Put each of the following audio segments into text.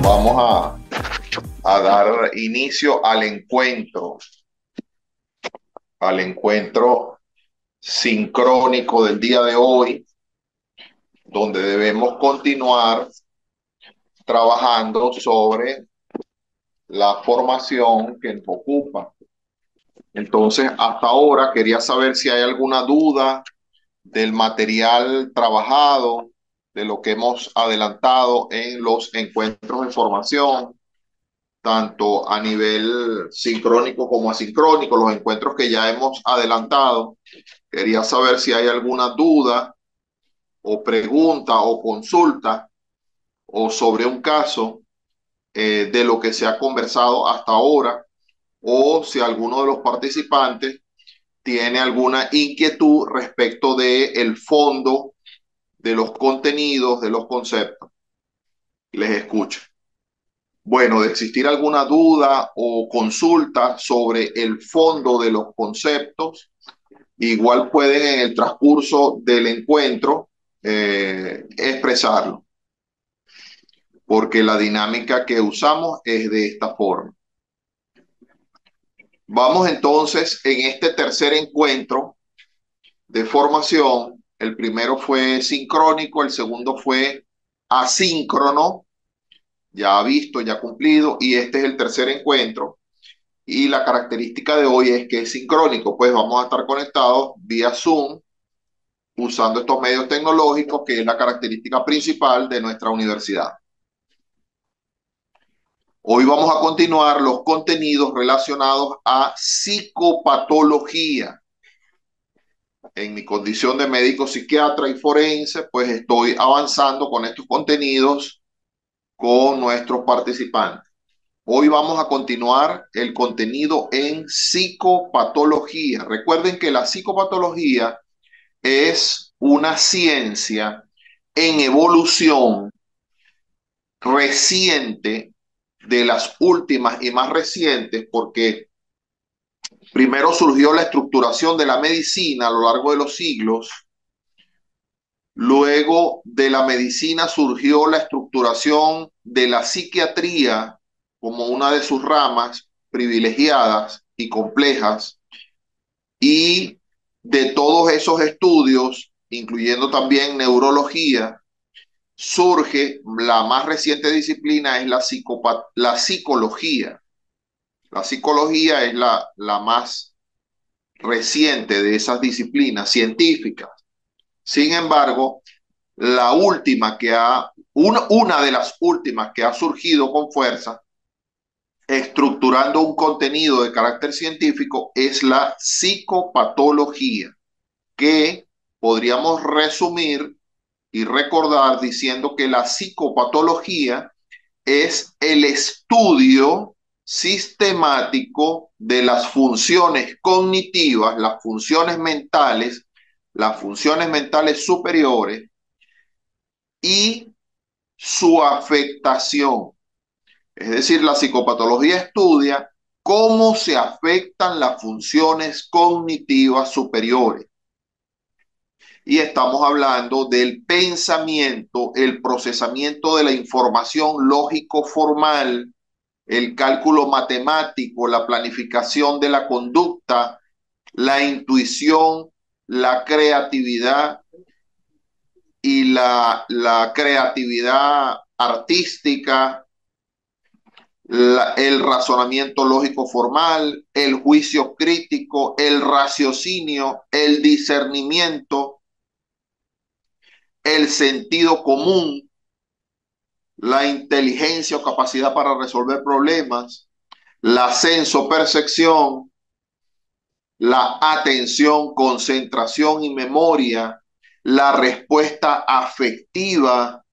Vamos a dar inicio al encuentro sincrónico del día de hoy, donde debemos continuar trabajando sobre la formación que nos ocupa. Entonces, hasta ahora quería saber si hay alguna duda del material trabajado, de lo que hemos adelantado en los encuentros de formación, tanto a nivel sincrónico como asincrónico, los encuentros que ya hemos adelantado. Quería saber si hay alguna duda o pregunta o consulta o sobre un caso de lo que se ha conversado hasta ahora, o si alguno de los participantes tiene alguna inquietud respecto del fondo de los contenidos, de los conceptos. Les escucho. Bueno, de existir alguna duda o consulta sobre el fondo de los conceptos, igual pueden en el transcurso del encuentro expresarlo, porque la dinámica que usamos es de esta forma. Vamos entonces en este tercer encuentro de formación. El primero fue sincrónico, el segundo fue asíncrono, ya visto, ya cumplido, y este es el tercer encuentro. Y la característica de hoy es que es sincrónico, pues vamos a estar conectados vía Zoom usando estos medios tecnológicos, que es la característica principal de nuestra universidad. Hoy vamos a continuar los contenidos relacionados a psicopatología. En mi condición de médico psiquiatra y forense, pues estoy avanzando con estos contenidos con nuestros participantes. Hoy vamos a continuar el contenido en psicopatología. Recuerden que la psicopatología es una ciencia en evolución reciente, de las últimas y más recientes, porque primero surgió la estructuración de la medicina a lo largo de los siglos. Luego de la medicina surgió la estructuración de la psiquiatría como una de sus ramas privilegiadas y complejas, y de todos esos estudios, incluyendo también neurología, surge la más reciente disciplina, es la psicología. La psicología es la más reciente de esas disciplinas científicas. Sin embargo, una de las últimas que ha surgido con fuerza, estructurando un contenido de carácter científico, es la psicopatología, que podríamos resumir y recordar diciendo que la psicopatología es el estudio sistemático de las funciones cognitivas, las funciones mentales superiores y su afectación. Es decir, la psicopatología estudia cómo se afectan las funciones cognitivas superiores. Y estamos hablando del pensamiento, el procesamiento de la información lógico-formal, el cálculo matemático, la planificación de la conducta, la intuición, la creatividad y la creatividad artística, el razonamiento lógico formal, el juicio crítico, el raciocinio, el discernimiento, el sentido común, la inteligencia o capacidad para resolver problemas, la sensopercepción, la atención, concentración y memoria, la respuesta afectiva,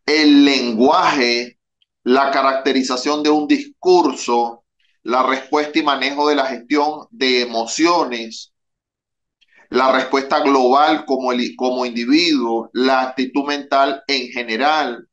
el lenguaje, la caracterización de un discurso, la respuesta y manejo de la gestión de emociones, la respuesta global como individuo, la actitud mental en general.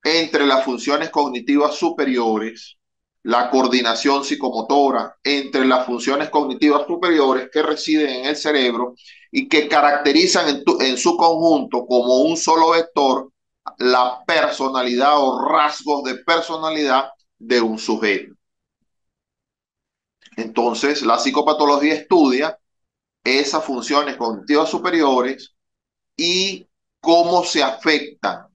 Entre las funciones cognitivas superiores, la coordinación psicomotora, entre las funciones cognitivas superiores que residen en el cerebro y que caracterizan en su conjunto como un solo vector la personalidad o rasgos de personalidad de un sujeto. Entonces, la psicopatología estudia esas funciones cognitivas superiores y cómo se afectan.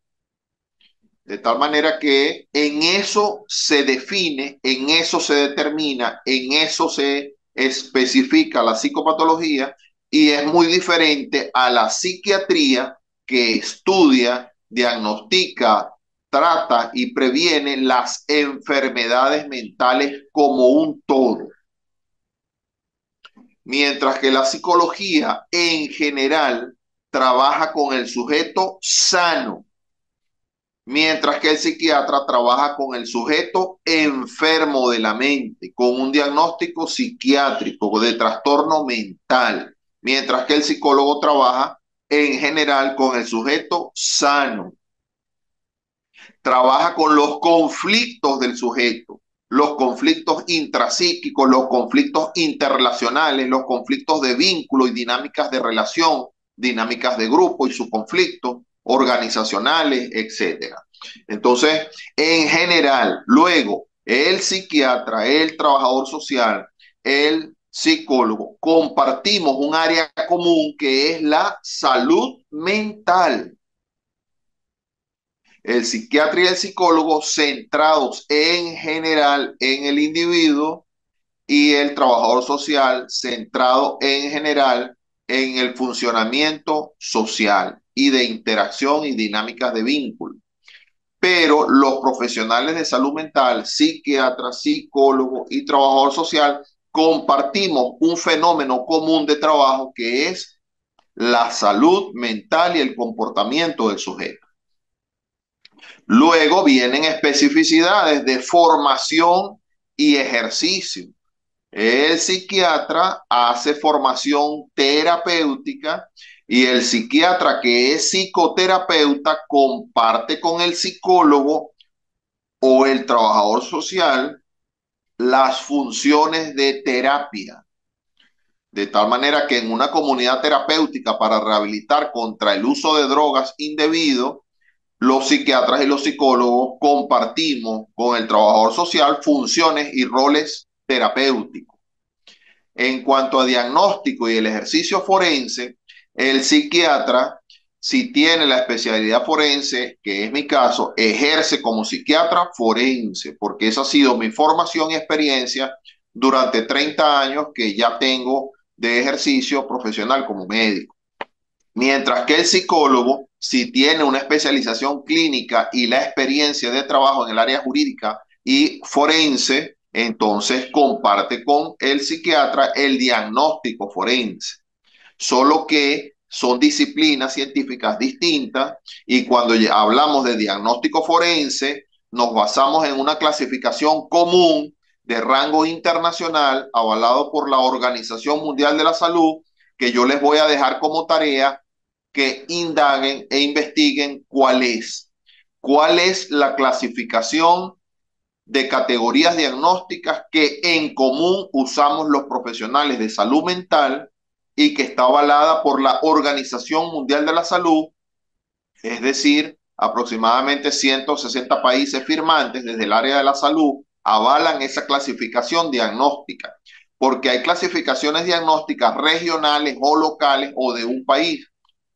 De tal manera que en eso se define, en eso se determina, en eso se especifica la psicopatología y es muy diferente a la psiquiatría que estudia, diagnostica, trata y previene las enfermedades mentales como un todo. Mientras que la psicología en general trabaja con el sujeto sano, mientras que el psiquiatra trabaja con el sujeto enfermo de la mente, con un diagnóstico psiquiátrico de trastorno mental, mientras que el psicólogo trabaja en general con el sujeto sano, trabaja con los conflictos del sujeto, los conflictos intrapsíquicos, los conflictos interrelacionales, los conflictos de vínculo y dinámicas de relación, dinámicas de grupo y sus conflictos organizacionales, etcétera. Entonces, en general, luego, el psiquiatra, el trabajador social, el psicólogo, compartimos un área común que es la salud mental. El psiquiatra y el psicólogo centrados en general en el individuo y el trabajador social centrado en general en el funcionamiento social y de interacción y dinámicas de vínculo. Pero los profesionales de salud mental, psiquiatra, psicólogo y trabajador social, compartimos un fenómeno común de trabajo que es la salud mental y el comportamiento del sujeto. Luego vienen especificidades de formación y ejercicio. El psiquiatra hace formación terapéutica y el psiquiatra que es psicoterapeuta comparte con el psicólogo o el trabajador social las funciones de terapia. De tal manera que en una comunidad terapéutica para rehabilitar contra el uso de drogas indebido, los psiquiatras y los psicólogos compartimos con el trabajador social funciones y roles terapéuticos. En cuanto a diagnóstico y el ejercicio forense, el psiquiatra, si tiene la especialidad forense, que es mi caso, ejerce como psiquiatra forense, porque esa ha sido mi formación y experiencia durante 30 años que ya tengo de ejercicio profesional como médico. Mientras que el psicólogo, si tiene una especialización clínica y la experiencia de trabajo en el área jurídica y forense, entonces comparte con el psiquiatra el diagnóstico forense. Solo que son disciplinas científicas distintas y cuando hablamos de diagnóstico forense, nos basamos en una clasificación común de rango internacional avalado por la Organización Mundial de la Salud, que yo les voy a dejar como tarea que indaguen e investiguen cuál es la clasificación de categorías diagnósticas que en común usamos los profesionales de salud mental y que está avalada por la Organización Mundial de la Salud, es decir, aproximadamente 160 países firmantes desde el área de la salud avalan esa clasificación diagnóstica, porque hay clasificaciones diagnósticas regionales o locales o de un país.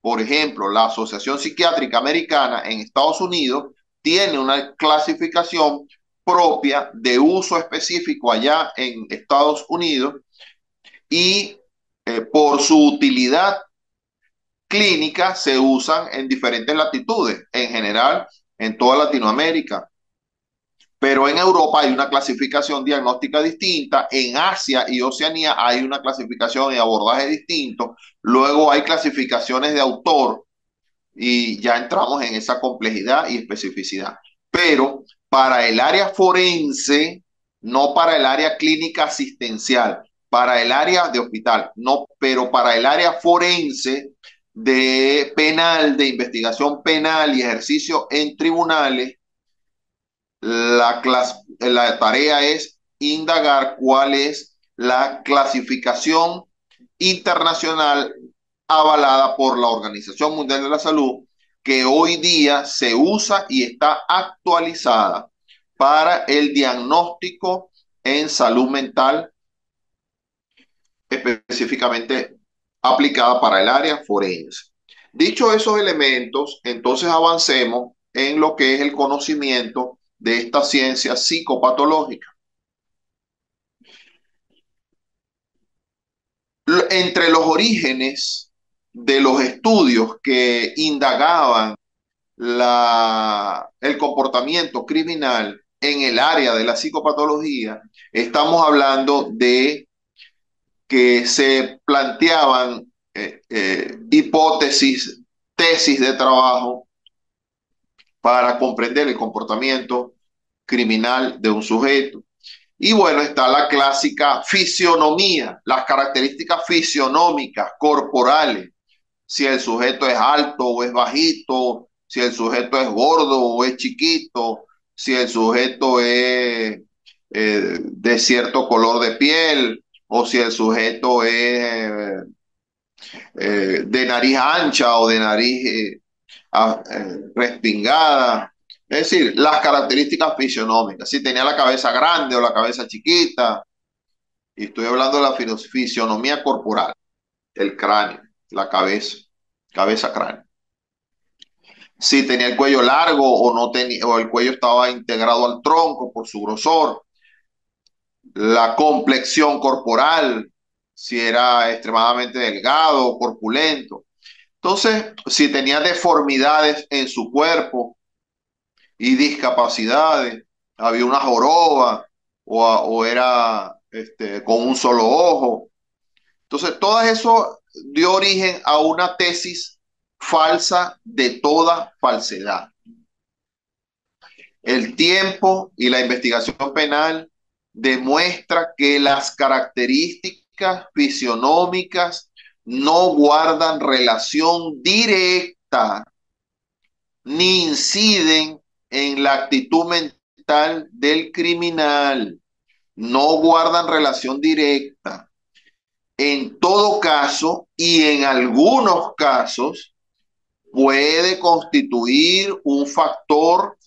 Por ejemplo, la Asociación Psiquiátrica Americana en Estados Unidos tiene una clasificación propia de uso específico allá en Estados Unidos y por su utilidad clínica se usan en diferentes latitudes, en general en toda Latinoamérica. Pero en Europa hay una clasificación diagnóstica distinta, en Asia y Oceanía hay una clasificación y abordaje distinto, luego hay clasificaciones de autor y ya entramos en esa complejidad y especificidad. Pero para el área forense, no para el área clínica asistencial, para el área de hospital, no, pero para el área forense de penal, de investigación penal y ejercicio en tribunales, la tarea es indagar cuál es la clasificación internacional avalada por la Organización Mundial de la Salud que hoy día se usa y está actualizada para el diagnóstico en salud mental, específicamente aplicada para el área forense. Dicho esos elementos, entonces avancemos en lo que es el conocimiento de esta ciencia psicopatológica. Entre los orígenes de los estudios que indagaban el comportamiento criminal en el área de la psicopatología, estamos hablando de que se planteaban hipótesis, tesis de trabajo para comprender el comportamiento criminal de un sujeto. Y bueno, está la clásica fisionomía, las características fisionómicas, corporales, si el sujeto es alto o es bajito, si el sujeto es gordo o es chiquito, si el sujeto es de cierto color de piel o si el sujeto es de nariz ancha o de nariz respingada. Es decir, las características fisionómicas, si tenía la cabeza grande o la cabeza chiquita, y estoy hablando de la fisionomía corporal, el cráneo, la cabeza, cabeza cráneo. Si tenía el cuello largo o no tenía, o el cuello estaba integrado al tronco por su grosor, la complexión corporal, si era extremadamente delgado o corpulento. Entonces, si tenía deformidades en su cuerpo y discapacidades, había una joroba o era con un solo ojo. Entonces, todo eso dio origen a una tesis falsa de toda falsedad. El tiempo y la investigación penal demuestra que las características fisionómicas no guardan relación directa ni inciden en la actitud mental del criminal. No guardan relación directa. En todo caso, y en algunos casos, puede constituir un factor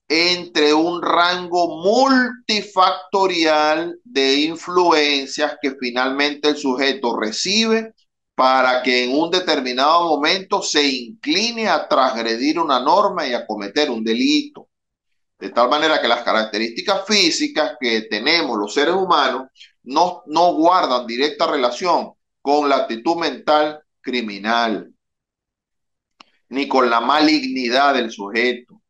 entre un rango multifactorial de influencias que finalmente el sujeto recibe para que en un determinado momento se incline a transgredir una norma y a cometer un delito. De tal manera que las características físicas que tenemos los seres humanos no guardan directa relación con la actitud mental criminal, ni con la malignidad del sujeto,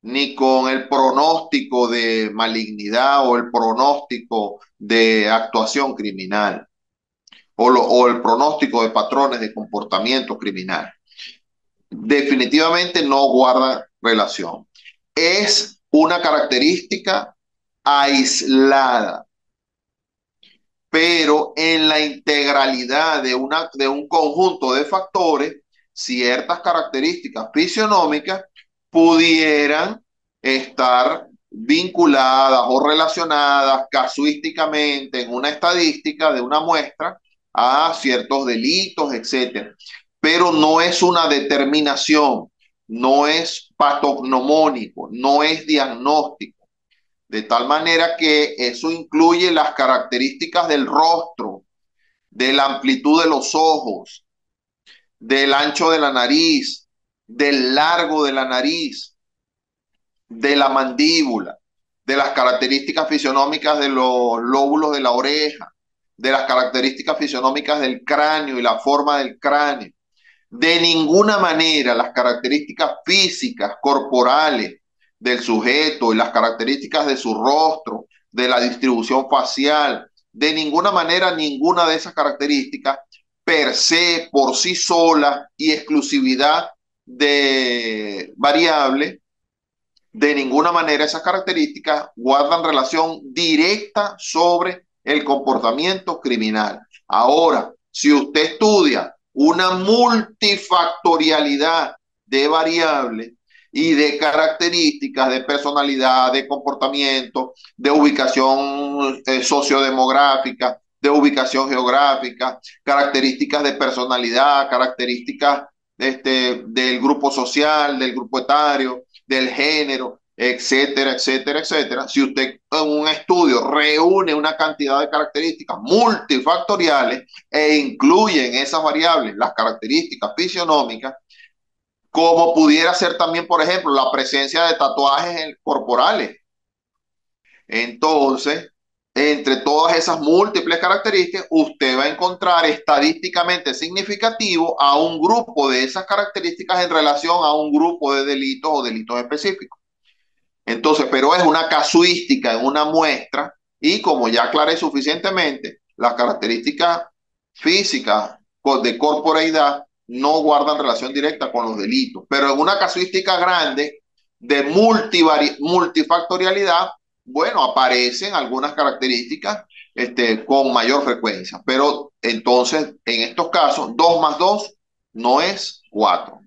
ni con el pronóstico de malignidad o el pronóstico de actuación criminal o el pronóstico de patrones de comportamiento criminal. Definitivamente no guarda relación. Es una característica aislada, pero en la integralidad de un conjunto de factores, ciertas características fisionómicas pudieran estar vinculadas o relacionadas casuísticamente en una estadística de una muestra a ciertos delitos, etcétera. Pero no es una determinación, no es patognomónico, no es diagnóstico. De tal manera que eso incluye las características del rostro, de la amplitud de los ojos, del ancho de la nariz, del largo de la nariz, de la mandíbula, de las características fisionómicas de los lóbulos de la oreja, de las características fisionómicas del cráneo y la forma del cráneo. De ninguna manera las características físicas, corporales del sujeto y las características de su rostro, de la distribución facial, de ninguna manera ninguna de esas características per se, por sí sola y exclusividad de variable, de ninguna manera esas características guardan relación directa sobre el comportamiento criminal. Ahora, si usted estudia una multifactorialidad de variables y de características de personalidad, de comportamiento, de ubicación sociodemográfica, de ubicación geográfica, características de personalidad, características del grupo social, del grupo etario, del género, etcétera, etcétera, etcétera. Si usted en un estudio reúne una cantidad de características multifactoriales e incluye en esas variables las características fisionómicas, como pudiera ser también, por ejemplo, la presencia de tatuajes corporales. Entonces, entre todas esas múltiples características, usted va a encontrar estadísticamente significativo a un grupo de esas características en relación a un grupo de delitos o delitos específicos. Entonces, pero es una casuística en una muestra y como ya aclaré suficientemente, las características físicas de corporeidad no guardan relación directa con los delitos, pero en una casuística grande de multifactorialidad, bueno, aparecen algunas características con mayor frecuencia, pero entonces en estos casos 2 más 2 no es 4.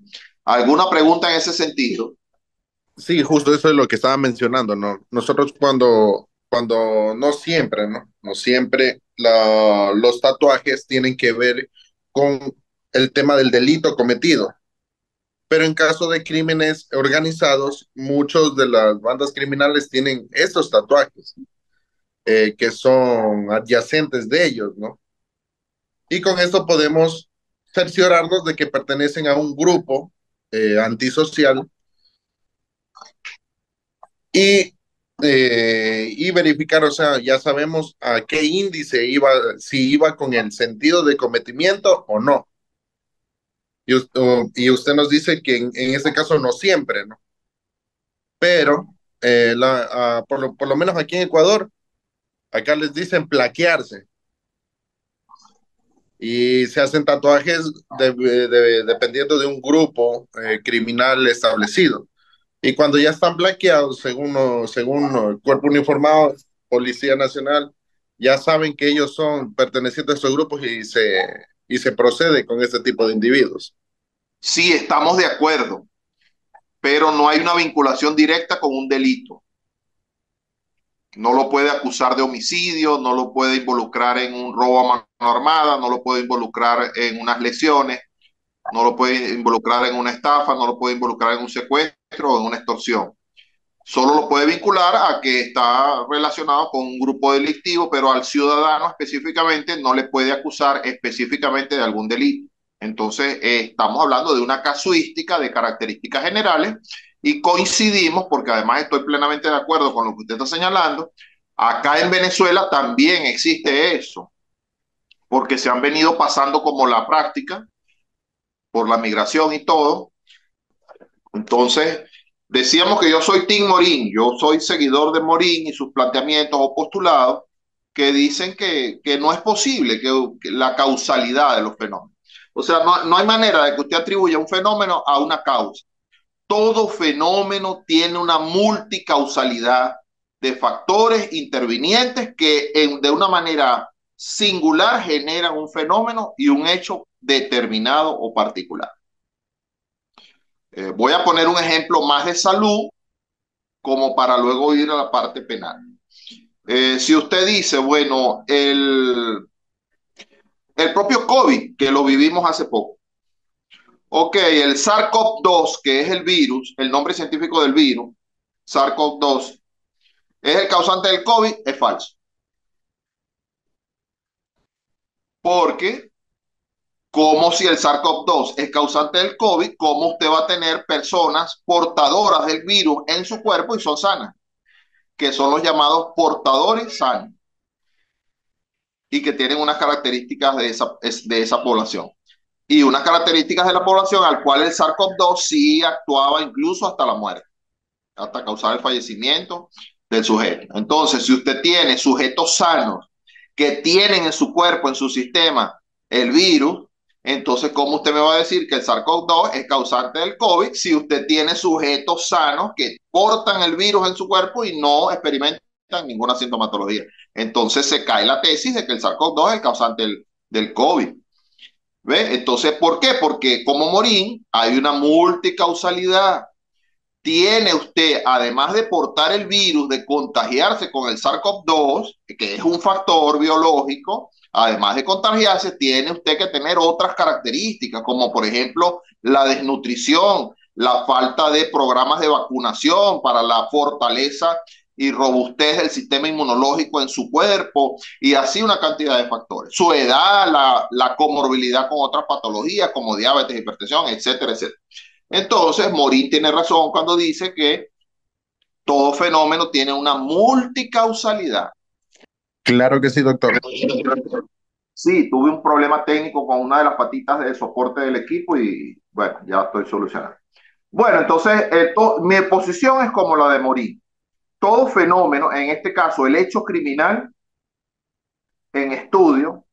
¿Alguna pregunta en ese sentido? Sí, justo eso es lo que estaba mencionando, ¿no? Nosotros cuando no siempre, ¿no? No siempre los tatuajes tienen que ver con el tema del delito cometido. Pero en caso de crímenes organizados, muchos de las bandas criminales tienen estos tatuajes que son adyacentes de ellos, ¿no? Y con esto podemos cerciorarnos de que pertenecen a un grupo antisocial y, y verificar, o sea, ya sabemos a qué índice iba, si iba con el sentido de cometimiento o no. Y usted nos dice que en este caso no siempre, ¿no? Pero por lo menos aquí en Ecuador, acá les dicen plaquearse y se hacen tatuajes dependiendo de un grupo criminal establecido. Y cuando ya están blanqueados, según el cuerpo uniformado, Policía Nacional, ya saben que ellos son pertenecientes a estos grupos y se procede con este tipo de individuos. Sí, estamos de acuerdo, pero no hay una vinculación directa con un delito. No lo puede acusar de homicidio, no lo puede involucrar en un robo a mano armada, no lo puede involucrar en unas lesiones, no lo puede involucrar en una estafa, no lo puede involucrar en un secuestro o en una extorsión. Solo lo puede vincular a que está relacionado con un grupo delictivo, pero al ciudadano específicamente no le puede acusar específicamente de algún delito. Entonces, estamos hablando de una casuística de características generales y coincidimos, porque además estoy plenamente de acuerdo con lo que usted está señalando, acá en Venezuela también existe eso, porque se han venido pasando como la práctica por la migración y todo. Entonces, decíamos que yo soy Tim Morín, yo soy seguidor de Morín y sus planteamientos o postulados que dicen que no es posible que la causalidad de los fenómenos. O sea, no hay manera de que usted atribuya un fenómeno a una causa. Todo fenómeno tiene una multicausalidad de factores intervinientes que de una manera singular generan un fenómeno y un hecho determinado o particular. Voy a poner un ejemplo más de salud como para luego ir a la parte penal. Si usted dice, bueno, el propio COVID, que lo vivimos hace poco, ok, el SARS-CoV-2, que es el virus, el nombre científico del virus, SARS-CoV-2, es el causante del COVID, es falso. Porque, como si el SARS-CoV-2 es causante del COVID, ¿cómo usted va a tener personas portadoras del virus en su cuerpo y son sanas? Que son los llamados portadores sanos y que tienen unas características de esa población. Y unas características de la población al cual el SARS-CoV-2 sí actuaba incluso hasta la muerte, hasta causar el fallecimiento del sujeto. Entonces, si usted tiene sujetos sanos que tienen en su cuerpo, en su sistema, el virus, entonces, ¿cómo usted me va a decir que el SARS-CoV-2 es causante del COVID si usted tiene sujetos sanos que portan el virus en su cuerpo y no experimentan ninguna sintomatología? Entonces se cae la tesis de que el SARS-CoV-2 es el causante del COVID. ¿Ve? Entonces, ¿por qué? Porque como Morín hay una multicausalidad. Tiene usted, además de portar el virus, de contagiarse con el SARS-CoV-2, que es un factor biológico, además de contagiarse, tiene usted que tener otras características, como por ejemplo la desnutrición, la falta de programas de vacunación para la fortaleza y robustez del sistema inmunológico en su cuerpo y así una cantidad de factores. Su edad, la comorbilidad con otras patologías como diabetes, hipertensión, etcétera, etcétera. Entonces, Morín tiene razón cuando dice que todo fenómeno tiene una multicausalidad. Claro que sí, doctor. Sí, tuve un problema técnico con una de las patitas de soporte del equipo y bueno, ya estoy solucionando. Bueno, entonces mi posición es como la de Morín. Todo fenómeno, en este caso el hecho criminal en estudio,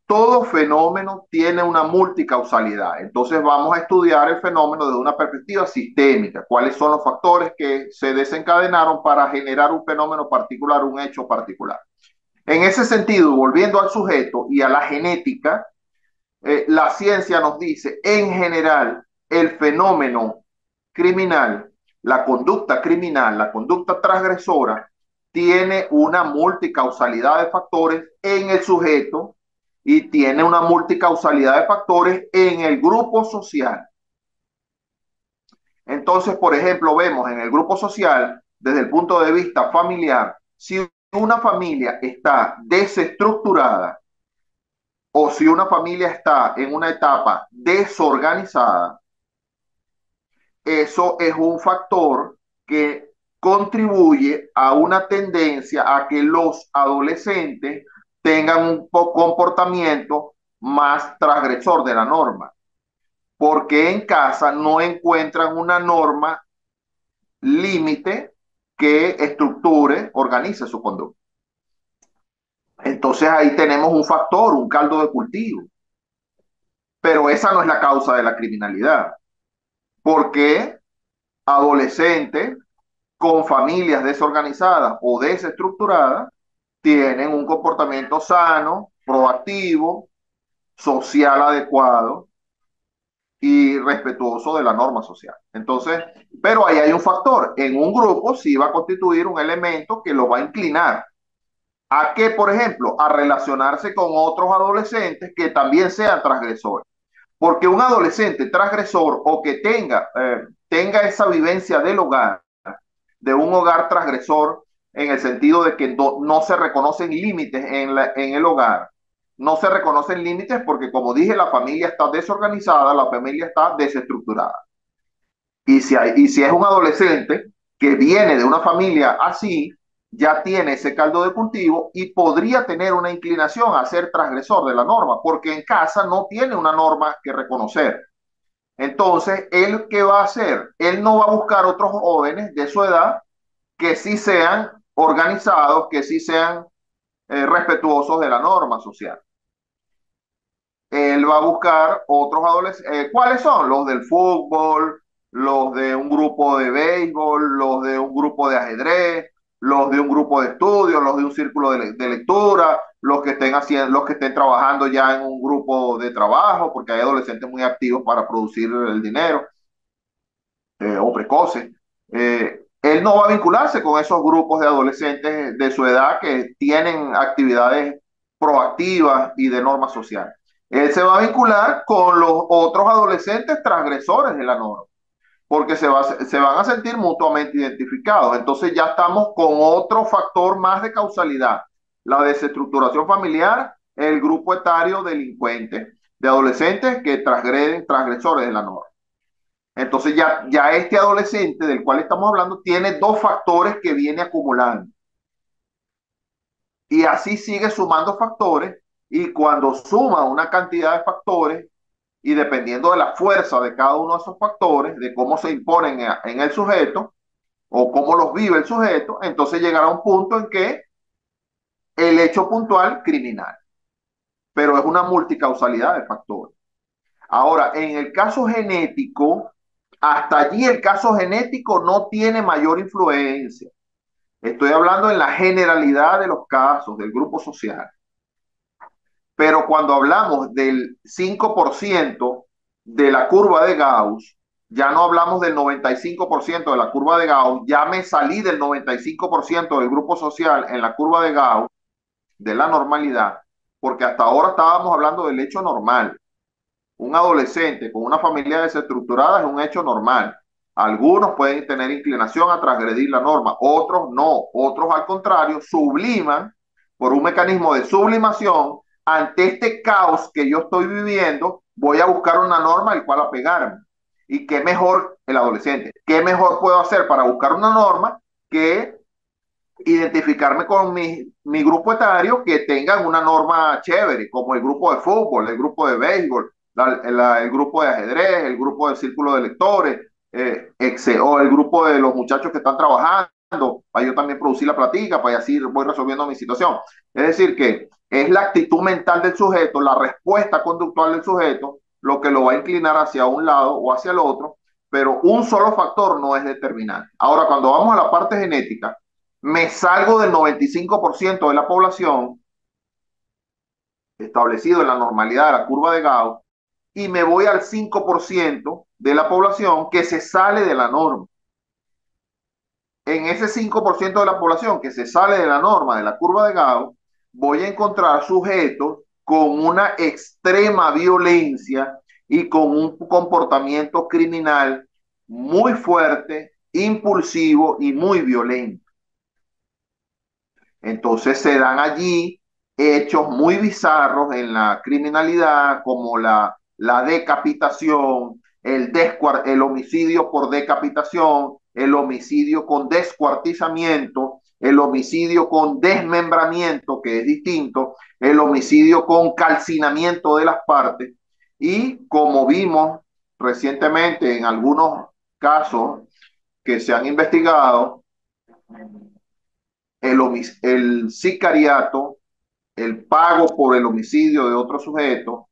todo fenómeno tiene una multicausalidad. Entonces vamos a estudiar el fenómeno desde una perspectiva sistémica. ¿Cuáles son los factores que se desencadenaron para generar un fenómeno particular, un hecho particular? En ese sentido, volviendo al sujeto y a la genética, la ciencia nos dice, en general, el fenómeno criminal, la conducta transgresora, tiene una multicausalidad de factores en el sujeto y tiene una multicausalidad de factores en el grupo social. Entonces, por ejemplo, vemos en el grupo social, desde el punto de vista familiar, si una familia está desestructurada o si una familia está en una etapa desorganizada, eso es un factor que contribuye a una tendencia a que los adolescentes tengan un comportamiento más transgresor de la norma, porque en casa no encuentran una norma límite que estructure, organice su conducta. Entonces ahí tenemos un factor, un caldo de cultivo, pero esa no es la causa de la criminalidad, porque adolescentes con familias desorganizadas o desestructuradas tienen un comportamiento sano, proactivo, social adecuado y respetuoso de la norma social. Entonces, pero ahí hay un factor. En un grupo sí va a constituir un elemento que lo va a inclinar a que, por ejemplo, a relacionarse con otros adolescentes que también sean transgresores. Porque un adolescente transgresor o que tenga esa vivencia del hogar, de un hogar transgresor, en el sentido de que no se reconocen límites en el hogar, no se reconocen límites porque, como dije, la familia está desorganizada, la familia está desestructurada. Y si es un adolescente que viene de una familia así, ya tiene ese caldo de cultivo y podría tener una inclinación a ser transgresor de la norma, porque en casa no tiene una norma que reconocer. Entonces, ¿él qué va a hacer? Él no va a buscar otros jóvenes de su edad que sí sean organizados, que sí sean respetuosos de la norma social. Él va a buscar otros adolescentes. ¿Cuáles son? Los del fútbol, los de un grupo de béisbol, los de un grupo de ajedrez, los de un grupo de estudios, los de un círculo de lectura, los que estén trabajando ya en un grupo de trabajo, porque hay adolescentes muy activos para producir el dinero, o precoces. Él no va a vincularse con esos grupos de adolescentes de su edad que tienen actividades proactivas y de norma social. Él se va a vincular con los otros adolescentes transgresores de la norma, porque se van a sentir mutuamente identificados. Entonces ya estamos con otro factor más de causalidad, la desestructuración familiar, el grupo etario delincuente, de adolescentes que transgreden, transgresores de la norma. Entonces ya este adolescente del cual estamos hablando tiene dos factores que viene acumulando. Y así sigue sumando factores y cuando suma una cantidad de factores y dependiendo de la fuerza de cada uno de esos factores, de cómo se imponen en el sujeto o cómo los vive el sujeto, entonces llegará un punto en que el hecho puntual criminal, pero es una multicausalidad de factores. Ahora, en el caso genético, hasta allí el caso genético no tiene mayor influencia. Estoy hablando en la generalidad de los casos del grupo social. Pero cuando hablamos del 5% de la curva de Gauss, ya no hablamos del 95% de la curva de Gauss, ya me salí del 95% del grupo social en la curva de Gauss, de la normalidad. porque hasta ahora estábamos hablando del hecho normal. Un adolescente con una familia desestructurada es un hecho normal. Algunos pueden tener inclinación a transgredir la norma, otros no, otros al contrario subliman por un mecanismo de sublimación. Ante este caos que yo estoy viviendo, voy a buscar una norma al cual apegarme. ¿Y qué mejor el adolescente? ¿Qué mejor puedo hacer para buscar una norma que identificarme con mi grupo etario que tengan una norma chévere, como el grupo de fútbol, el grupo de béisbol, el grupo de ajedrez, el grupo de círculo de lectores, o el grupo de los muchachos que están trabajando, para yo también producir la platica, para así voy resolviendo mi situación? Es decir, que es la actitud mental del sujeto, la respuesta conductual del sujeto, lo que lo va a inclinar hacia un lado o hacia el otro, pero un solo factor no es determinante. Ahora, cuando vamos a la parte genética, me salgo del 95% de la población establecido en la normalidad de la curva de Gauss y me voy al 5% de la población que se sale de la norma. En ese 5% de la población que se sale de la norma de la curva de Gauss, voy a encontrar sujetos con una extrema violencia y con un comportamiento criminal muy fuerte, impulsivo y muy violento. Entonces se dan allí hechos muy bizarros en la criminalidad, como la decapitación, el homicidio por decapitación, el homicidio con descuartizamiento, el homicidio con desmembramiento, que es distinto, el homicidio con calcinamiento de las partes. Y como vimos recientemente en algunos casos que se han investigado, el sicariato, el pago por el homicidio de otro sujeto,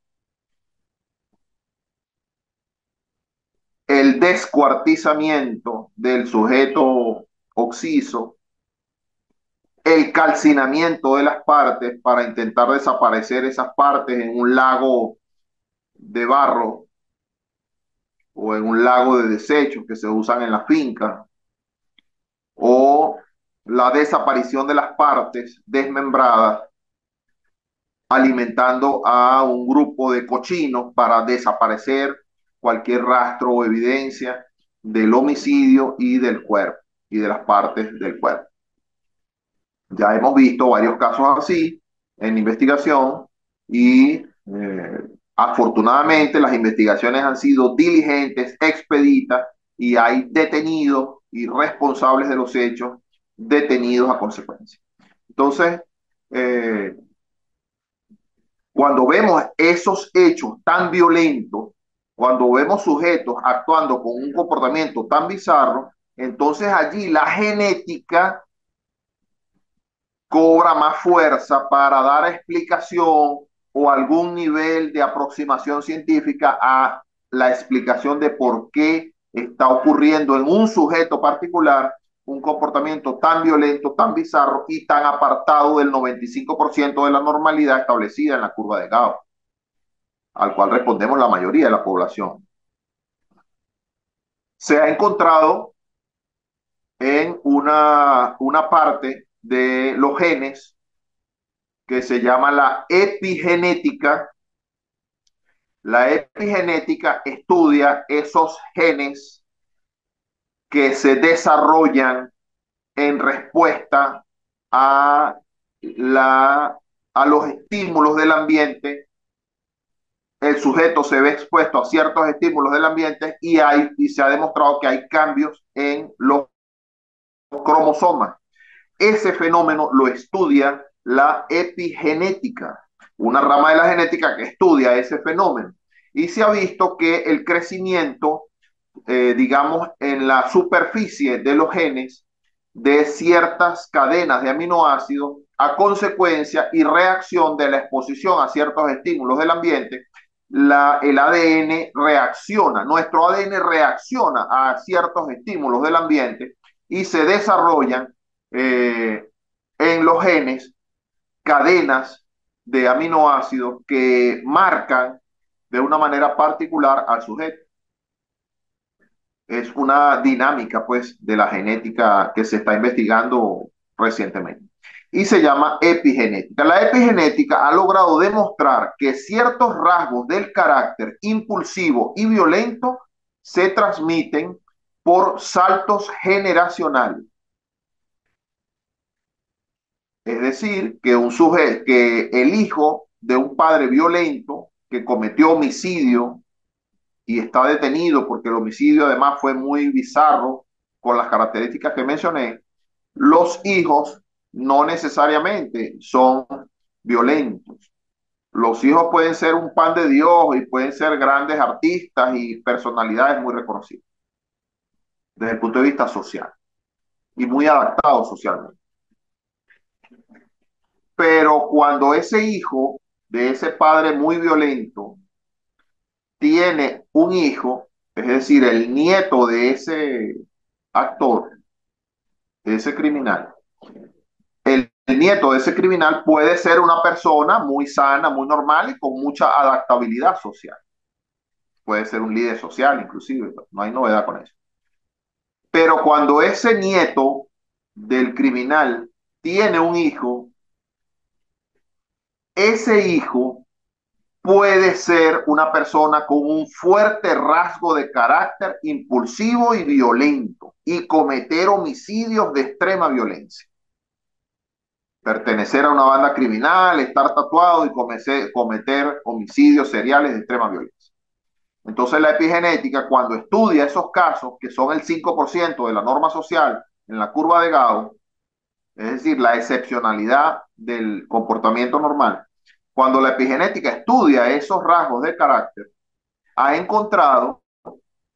el descuartizamiento del sujeto occiso, el calcinamiento de las partes para intentar desaparecer esas partes en un lago de barro o en un lago de desechos que se usan en la finca, o la desaparición de las partes desmembradas alimentando a un grupo de cochinos para desaparecer cualquier rastro o evidencia del homicidio y del cuerpo y de las partes del cuerpo. Ya hemos visto varios casos así en investigación y afortunadamente las investigaciones han sido diligentes, expeditas y hay detenidos y responsables de los hechos detenidos a consecuencia. Entonces, eh, cuando vemos esos hechos tan violentos, cuando vemos sujetos actuando con un comportamiento tan bizarro, entonces allí la genética cobra más fuerza para dar explicación o algún nivel de aproximación científica a la explicación de por qué está ocurriendo en un sujeto particular un comportamiento tan violento, tan bizarro y tan apartado del 95% de la normalidad establecida en la curva de Gauss, al cual respondemos la mayoría de la población. Se ha encontrado en una parte de los genes que se llama la epigenética. La epigenética estudia esos genes que se desarrollan en respuesta a, la, a los estímulos del ambiente. El sujeto se ve expuesto a ciertos estímulos del ambiente y se ha demostrado que hay cambios en los cromosomas. Ese fenómeno lo estudia la epigenética, una rama de la genética que estudia ese fenómeno. Y se ha visto que el crecimiento, digamos, en la superficie de los genes de ciertas cadenas de aminoácidos a consecuencia y reacción de la exposición a ciertos estímulos del ambiente, el ADN reacciona, nuestro ADN reacciona a ciertos estímulos del ambiente y se desarrollan en los genes cadenas de aminoácidos que marcan de una manera particular al sujeto. Es una dinámica, pues, de la genética que se está investigando recientemente. y se llama epigenética. La epigenética ha logrado demostrar que ciertos rasgos del carácter impulsivo y violento se transmiten por saltos generacionales. Es decir, que un sujeto, que el hijo de un padre violento que cometió homicidio y está detenido porque el homicidio además fue muy bizarro con las características que mencioné, los hijos no necesariamente son violentos. Los hijos pueden ser un pan de Dios y pueden ser grandes artistas y personalidades muy reconocidas desde el punto de vista social y muy adaptados socialmente. Pero cuando ese hijo de ese padre muy violento tiene un hijo, es decir, el nieto de ese actor, de ese criminal, el nieto de ese criminal puede ser una persona muy sana, muy normal y con mucha adaptabilidad social. Puede ser un líder social inclusive, no hay novedad con eso. Pero cuando ese nieto del criminal tiene un hijo, ese hijo puede ser una persona con un fuerte rasgo de carácter impulsivo y violento y cometer homicidios de extrema violencia. Pertenecer a una banda criminal, estar tatuado y cometer homicidios seriales de extrema violencia. Entonces la epigenética, cuando estudia esos casos, que son el 5% de la norma social en la curva de Gauss, es decir, la excepcionalidad del comportamiento normal, cuando la epigenética estudia esos rasgos de carácter, ha encontrado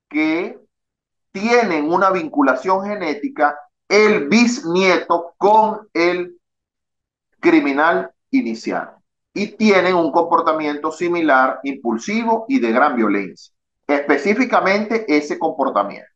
que tienen una vinculación genética el bisnieto con el criminal inicial y tienen un comportamiento similar, impulsivo y de gran violencia. Específicamente ese comportamiento.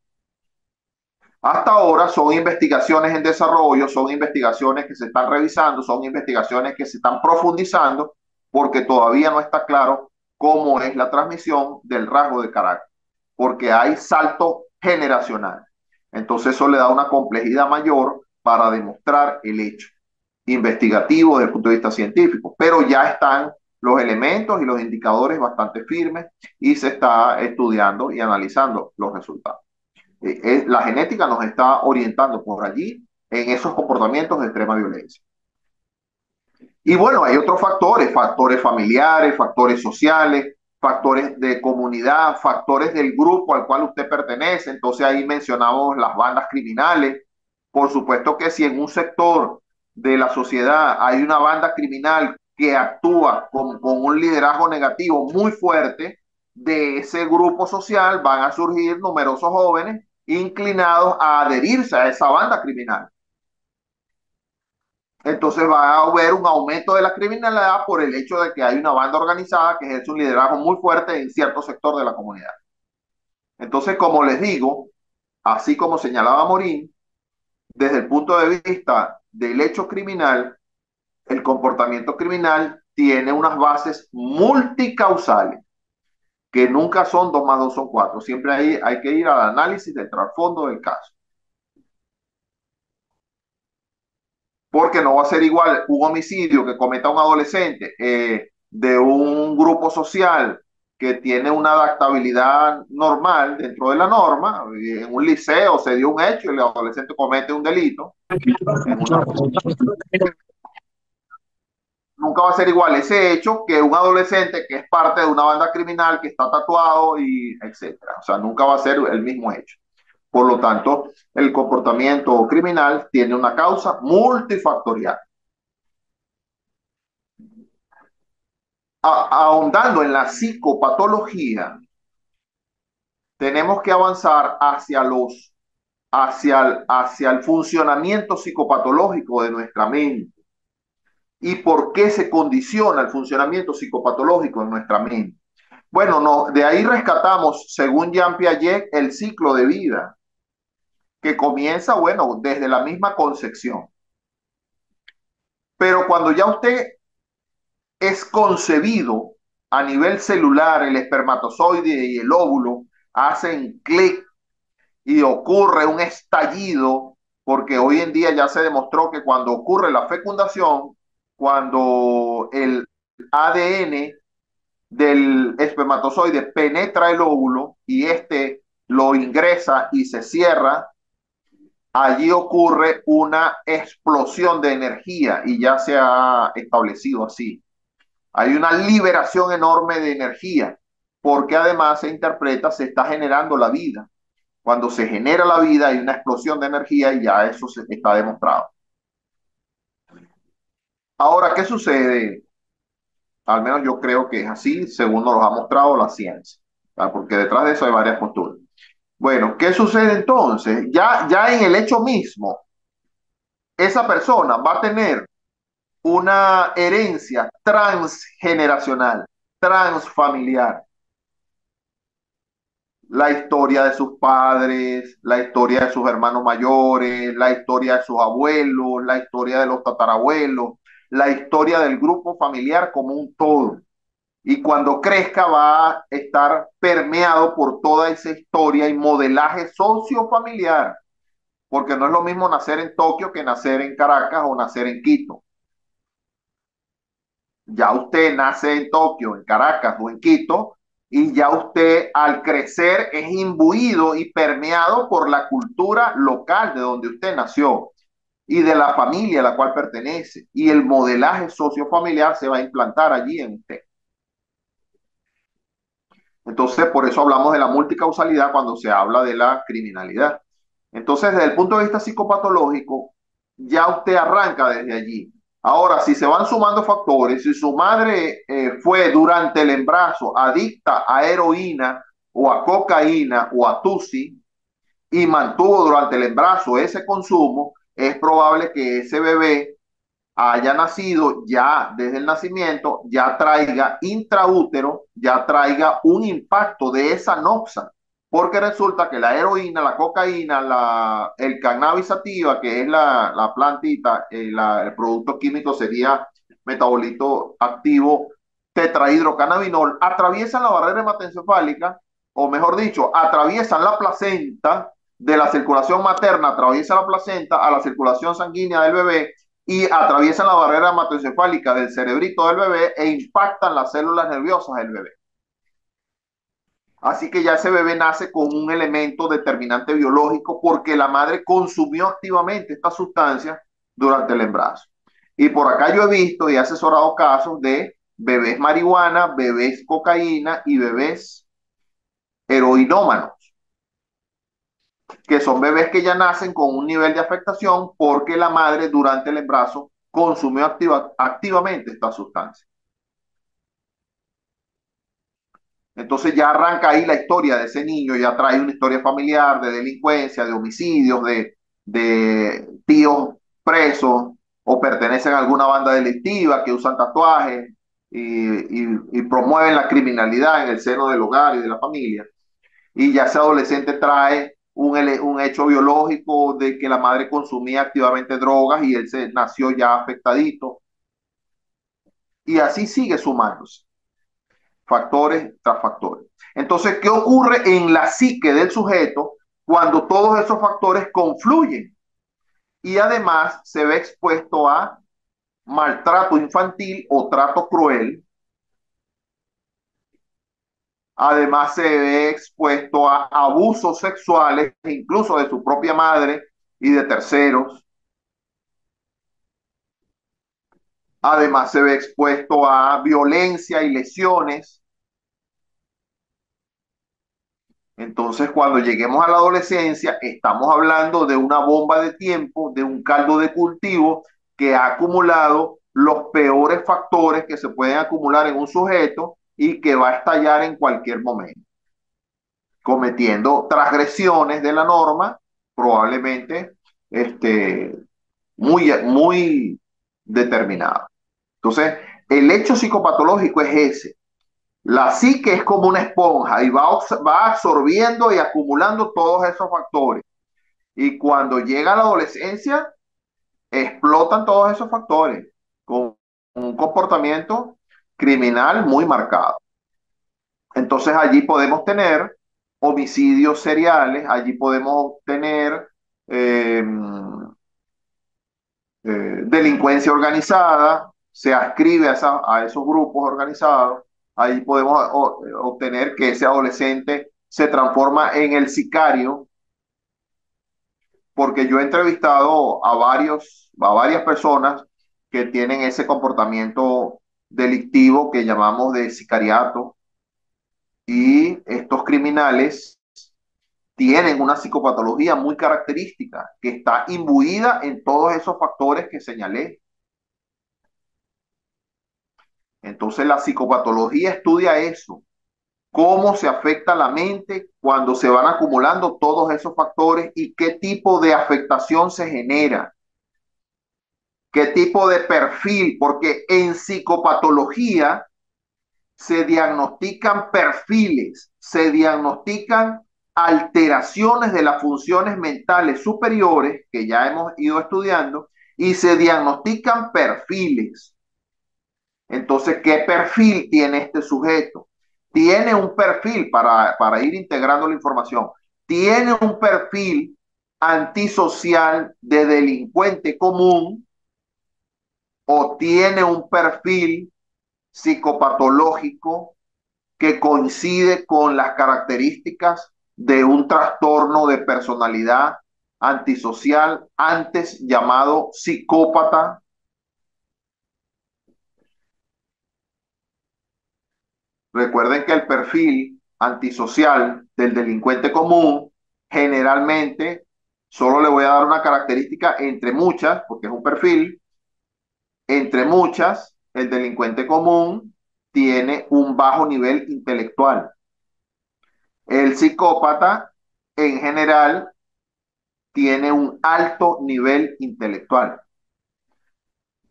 Hasta ahora son investigaciones en desarrollo, son investigaciones que se están revisando, son investigaciones que se están profundizando porque todavía no está claro cómo es la transmisión del rasgo de carácter, porque hay salto generacional. Entonces eso le da una complejidad mayor para demostrar el hecho investigativo desde el punto de vista científico, pero ya están los elementos y los indicadores bastante firmes y se está estudiando y analizando los resultados. La genética nos está orientando por allí en esos comportamientos de extrema violencia. Y bueno, hay otros factores, factores familiares, factores sociales, factores de comunidad, factores del grupo al cual usted pertenece. Entonces ahí mencionamos las bandas criminales. Por supuesto que si en un sector de la sociedad hay una banda criminal que actúa con un liderazgo negativo muy fuerte, de ese grupo social van a surgir numerosos jóvenes inclinados a adherirse a esa banda criminal. Entonces va a haber un aumento de la criminalidad por el hecho de que hay una banda organizada que ejerce un liderazgo muy fuerte en cierto sector de la comunidad. Entonces, como les digo, así como señalaba Morín, desde el punto de vista del hecho criminal, el comportamiento criminal tiene unas bases multicausales, que nunca son 2 más 2 son 4. Siempre hay que ir al análisis del trasfondo del caso. Porque no va a ser igual un homicidio que cometa un adolescente de un grupo social que tiene una adaptabilidad normal dentro de la norma. En un liceo se dio un hecho y el adolescente comete un delito. Nunca va a ser igual ese hecho que un adolescente que es parte de una banda criminal, que está tatuado y etcétera. O sea, nunca va a ser el mismo hecho. Por lo tanto, el comportamiento criminal tiene una causa multifactorial. Ahondando en la psicopatología, tenemos que avanzar hacia el funcionamiento psicopatológico de nuestra mente y por qué se condiciona el funcionamiento psicopatológico en nuestra mente. Bueno, no, de ahí rescatamos, según Jean Piaget, el ciclo de vida, que comienza, bueno, desde la misma concepción. Pero cuando ya usted es concebido a nivel celular, el espermatozoide y el óvulo hacen clic y ocurre un estallido porque hoy en día ya se demostró que cuando ocurre la fecundación, cuando el ADN del espermatozoide penetra el óvulo y este lo ingresa y se cierra, allí ocurre una explosión de energía y ya se ha establecido así. Hay una liberación enorme de energía porque además se interpreta, se está generando la vida. Cuando se genera la vida hay una explosión de energía y ya eso se está demostrado. Ahora, ¿qué sucede? Al menos yo creo que es así, según nos lo ha mostrado la ciencia, ¿verdad? Porque detrás de eso hay varias posturas. Bueno, ¿qué sucede entonces? Ya en el hecho mismo, esa persona va a tener una herencia transgeneracional, transfamiliar. La historia de sus padres, la historia de sus hermanos mayores, la historia de sus abuelos, la historia de los tatarabuelos, la historia del grupo familiar como un todo. Y cuando crezca va a estar permeado por toda esa historia y modelaje sociofamiliar, porque no es lo mismo nacer en Tokio que nacer en Caracas o nacer en Quito. Ya usted nace en Tokio, en Caracas o en Quito, y ya usted al crecer es imbuido y permeado por la cultura local de donde usted nació y de la familia a la cual pertenece. Y el modelaje sociofamiliar se va a implantar allí en usted. Entonces, por eso hablamos de la multicausalidad cuando se habla de la criminalidad. Entonces, desde el punto de vista psicopatológico, ya usted arranca desde allí. Ahora, si se van sumando factores, si su madre fue durante el embarazo adicta a heroína o a cocaína o a tusi y mantuvo durante el embarazo ese consumo, es probable que ese bebé haya nacido ya desde el nacimiento, ya traiga intraútero, ya traiga un impacto de esa noxa, porque resulta que la heroína, la cocaína, el cannabis sativa, que es la plantita, el producto químico sería metabolito activo tetrahidrocannabinol, atraviesan la barrera hematoencefálica, o mejor dicho, atraviesan la placenta de la circulación materna, atraviesa la placenta a la circulación sanguínea del bebé y atraviesan la barrera hematoencefálica del cerebrito del bebé e impactan las células nerviosas del bebé. Así que ya ese bebé nace con un elemento determinante biológico porque la madre consumió activamente esta sustancia durante el embarazo. Y por acá yo he visto y he asesorado casos de bebés marihuana, bebés cocaína y bebés heroinómanos, que son bebés que ya nacen con un nivel de afectación porque la madre durante el embarazo consumió activamente esta sustancia. Entonces ya arranca ahí la historia de ese niño, ya trae una historia familiar de delincuencia, de homicidios, de tíos presos o pertenecen a alguna banda delictiva que usan tatuajes y promueven la criminalidad en el seno del hogar y de la familia. Y ya ese adolescente trae un hecho biológico de que la madre consumía activamente drogas y él se nació ya afectadito. Y así sigue sumándose, factores tras factores. Entonces, ¿qué ocurre en la psique del sujeto cuando todos esos factores confluyen? Y además se ve expuesto a maltrato infantil o trato cruel. Además se ve expuesto a abusos sexuales, incluso de su propia madre y de terceros. Además se ve expuesto a violencia y lesiones. Entonces, cuando lleguemos a la adolescencia, estamos hablando de una bomba de tiempo, de un caldo de cultivo que ha acumulado los peores factores que se pueden acumular en un sujeto y que va a estallar en cualquier momento, cometiendo transgresiones de la norma, probablemente muy determinadas. Entonces, el hecho psicopatológico es ese. La psique es como una esponja y va absorbiendo y acumulando todos esos factores. Y cuando llega a la adolescencia, explotan todos esos factores con un comportamiento criminal muy marcado. Entonces allí podemos tener homicidios seriales, allí podemos tener delincuencia organizada, se adscribe a esos grupos organizados, ahí podemos obtener que ese adolescente se transforma en el sicario, porque yo he entrevistado a varias personas que tienen ese comportamiento delictivo que llamamos de sicariato, y estos criminales tienen una psicopatología muy característica que está imbuida en todos esos factores que señalé. Entonces la psicopatología estudia eso, cómo se afecta la mente cuando se van acumulando todos esos factores y qué tipo de afectación se genera, qué tipo de perfil, porque en psicopatología se diagnostican perfiles, se diagnostican alteraciones de las funciones mentales superiores que ya hemos ido estudiando y se diagnostican perfiles. Entonces, ¿qué perfil tiene este sujeto? Tiene un perfil para ir integrando la información. Tiene un perfil antisocial de delincuente común o tiene un perfil psicopatológico que coincide con las características de un trastorno de personalidad antisocial, antes llamado psicópata. Recuerden que el perfil antisocial del delincuente común generalmente, solo le voy a dar una característica entre muchas, porque es un perfil, entre muchas, el delincuente común tiene un bajo nivel intelectual. El psicópata en general tiene un alto nivel intelectual.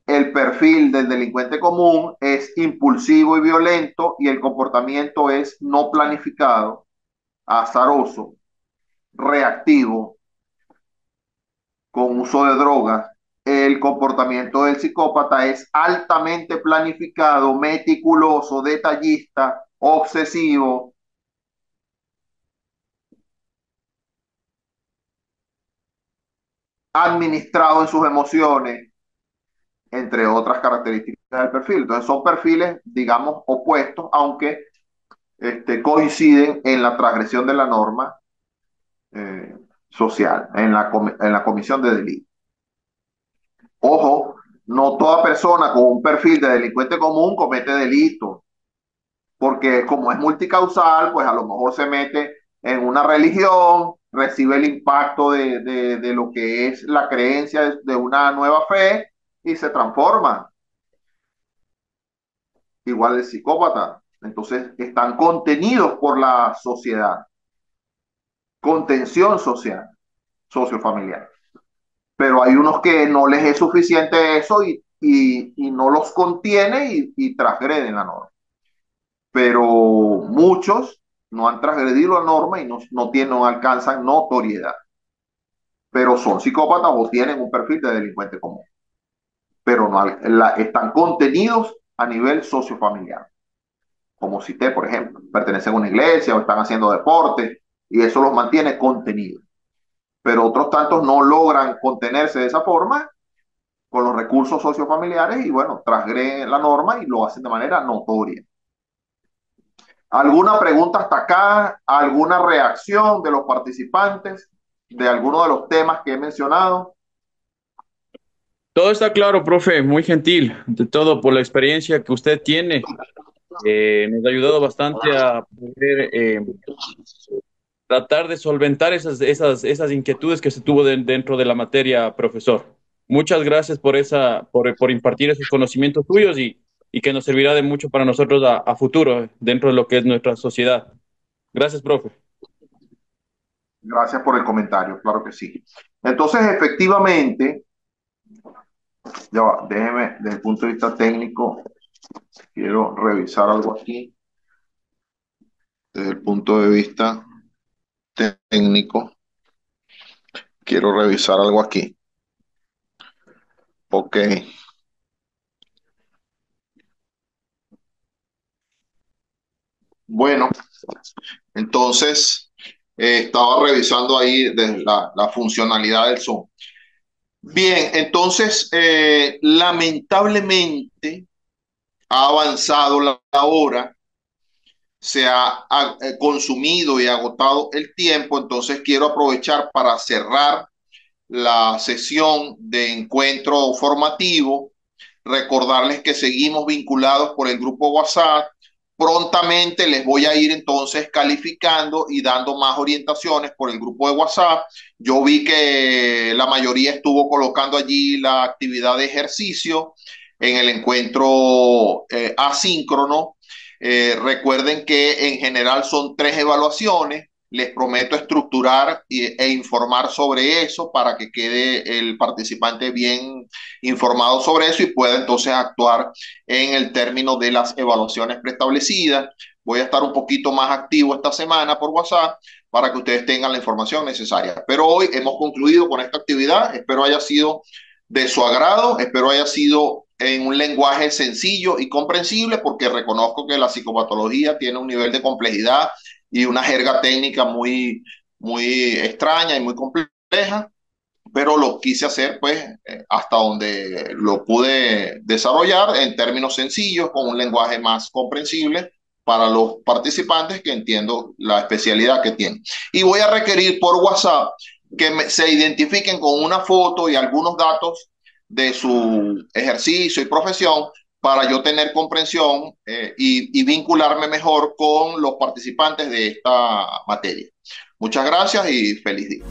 El perfil del delincuente común es impulsivo y violento y el comportamiento es no planificado, azaroso, reactivo, con uso de drogas. El comportamiento del psicópata es altamente planificado, meticuloso, detallista, obsesivo, administrado en sus emociones, entre otras características del perfil. Entonces son perfiles, digamos, opuestos, aunque coinciden en la transgresión de la norma social, en la comisión de delito. Ojo, no toda persona con un perfil de delincuente común comete delito, porque como es multicausal, pues a lo mejor se mete en una religión, recibe el impacto de lo que es la creencia de una nueva fe y se transforma. Igual el psicópata. Entonces están contenidos por la sociedad, contención social, sociofamiliar. Pero hay unos que no les es suficiente eso y no los contiene y transgreden la norma. Pero muchos no han transgredido la norma y no alcanzan notoriedad. Pero son psicópatas o tienen un perfil de delincuente común. Pero no, están contenidos a nivel sociofamiliar. Como cité, por ejemplo, pertenecen a una iglesia o están haciendo deporte y eso los mantiene contenidos. Pero otros tantos no logran contenerse de esa forma con los recursos sociofamiliares y bueno, transgreden la norma y lo hacen de manera notoria. ¿Alguna pregunta hasta acá? ¿Alguna reacción de los participantes de alguno de los temas que he mencionado? Todo está claro, profe, muy gentil, de todo por la experiencia que usted tiene. Nos ha ayudado bastante a poder tratar de solventar esas inquietudes que se tuvo dentro de la materia, profesor. Muchas gracias por impartir esos conocimientos tuyos y que nos servirá de mucho para nosotros a futuro dentro de lo que es nuestra sociedad. Gracias, profe. Gracias por el comentario, claro que sí. Entonces, efectivamente, ya va, déjeme, desde el punto de vista técnico, quiero revisar algo aquí. Desde el punto de vista técnico, quiero revisar algo aquí. Ok. Bueno, entonces estaba revisando ahí la funcionalidad del Zoom. Bien, entonces, lamentablemente ha avanzado la hora, se ha consumido y agotado el tiempo, entonces quiero aprovechar para cerrar la sesión de encuentro formativo, recordarles que seguimos vinculados por el grupo WhatsApp. Prontamente les voy a ir entonces calificando y dando más orientaciones por el grupo de WhatsApp. Yo vi que la mayoría estuvo colocando allí la actividad de ejercicio en el encuentro asíncrono. Recuerden que en general son 3 evaluaciones. Les prometo estructurar e informar sobre eso para que quede el participante bien informado sobre eso y pueda entonces actuar en el término de las evaluaciones preestablecidas. Voy a estar un poquito más activo esta semana por WhatsApp para que ustedes tengan la información necesaria. Pero hoy hemos concluido con esta actividad. Espero haya sido de su agrado, espero haya sido en un lenguaje sencillo y comprensible, porque reconozco que la psicopatología tiene un nivel de complejidad y una jerga técnica muy extraña y muy compleja, pero lo quise hacer pues hasta donde lo pude desarrollar en términos sencillos, con un lenguaje más comprensible para los participantes que entiendo la especialidad que tienen. Y voy a requerir por WhatsApp que se identifiquen con una foto y algunos datos de su ejercicio y profesión para yo tener comprensión y vincularme mejor con los participantes de esta materia. Muchas gracias y feliz día.